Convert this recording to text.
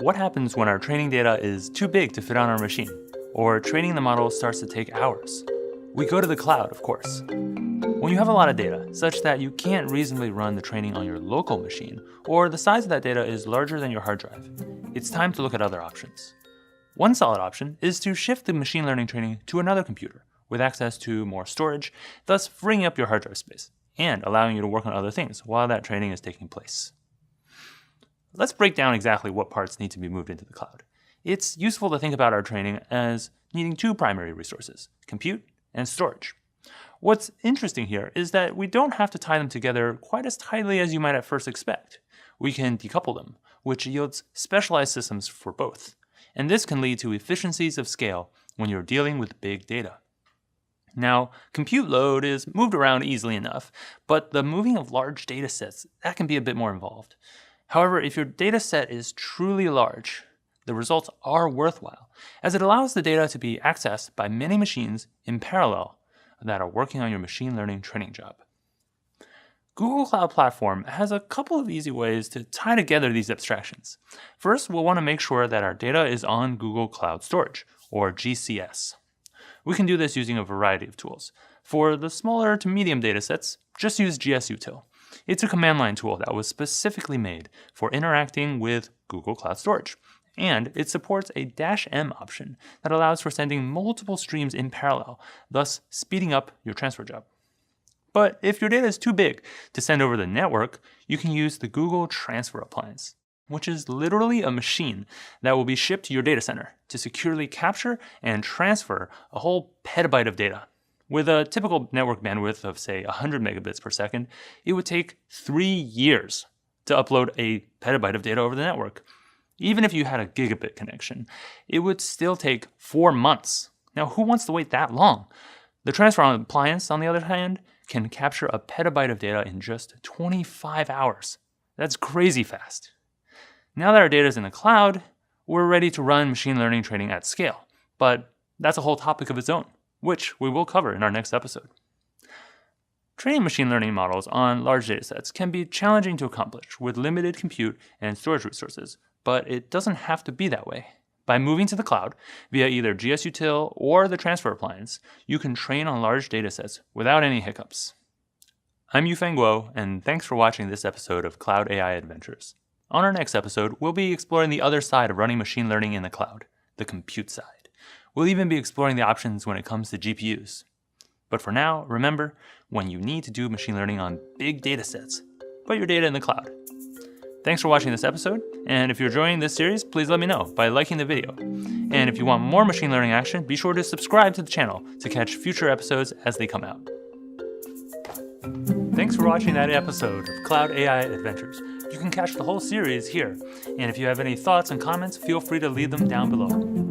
What happens when our training data is too big to fit on our machine, or training the model starts to take hours? We go to the cloud, of course. When you have a lot of data, such that you can't reasonably run the training on your local machine, or the size of that data is larger than your hard drive, it's time to look at other options. One solid option is to shift the machine learning training to another computer, with access to more storage, thus freeing up your hard drive space, and allowing you to work on other things while that training is taking place. Let's break down exactly what parts need to be moved into the cloud. It's useful to think about our training as needing two primary resources, compute and storage. What's interesting here is that we don't have to tie them together quite as tightly as you might at first expect. We can decouple them, which yields specialized systems for both. And this can lead to efficiencies of scale when you're dealing with big data. Now, compute load is moved around easily enough, but the moving of large data sets, that can be a bit more involved. However, if your data set is truly large, the results are worthwhile, as it allows the data to be accessed by many machines in parallel that are working on your machine learning training job. Google Cloud Platform has a couple of easy ways to tie together these abstractions. First, we'll want to make sure that our data is on Google Cloud Storage, or GCS. We can do this using a variety of tools. For the smaller to medium datasets, just use gsutil. It's a command line tool that was specifically made for interacting with Google Cloud Storage. And it supports a -m option that allows for sending multiple streams in parallel, thus speeding up your transfer job. But if your data is too big to send over the network, you can use the Google Transfer Appliance, which is literally a machine that will be shipped to your data center to securely capture and transfer a whole petabyte of data. With a typical network bandwidth of, say, 100 megabits per second, it would take 3 years to upload a petabyte of data over the network. Even if you had a gigabit connection, it would still take 4 months. Now, who wants to wait that long? The Transfer Appliance, on the other hand, can capture a petabyte of data in just 25 hours. That's crazy fast. Now that our data is in the cloud, we're ready to run machine learning training at scale. But that's a whole topic of its own, which we will cover in our next episode. Training machine learning models on large datasets can be challenging to accomplish with limited compute and storage resources, but it doesn't have to be that way. By moving to the cloud via either gsutil or the Transfer Appliance, you can train on large datasets without any hiccups. I'm Yufeng Guo, and thanks for watching this episode of Cloud AI Adventures. On our next episode, we'll be exploring the other side of running machine learning in the cloud, the compute side. We'll even be exploring the options when it comes to GPUs. But for now, remember, when you need to do machine learning on big datasets, put your data in the cloud. Thanks for watching this episode, and if you're enjoying this series, please let me know by liking the video. And if you want more machine learning action, be sure to subscribe to the channel to catch future episodes as they come out. Thanks for watching that episode of Cloud AI Adventures. You can catch the whole series here, and if you have any thoughts and comments, feel free to leave them down below.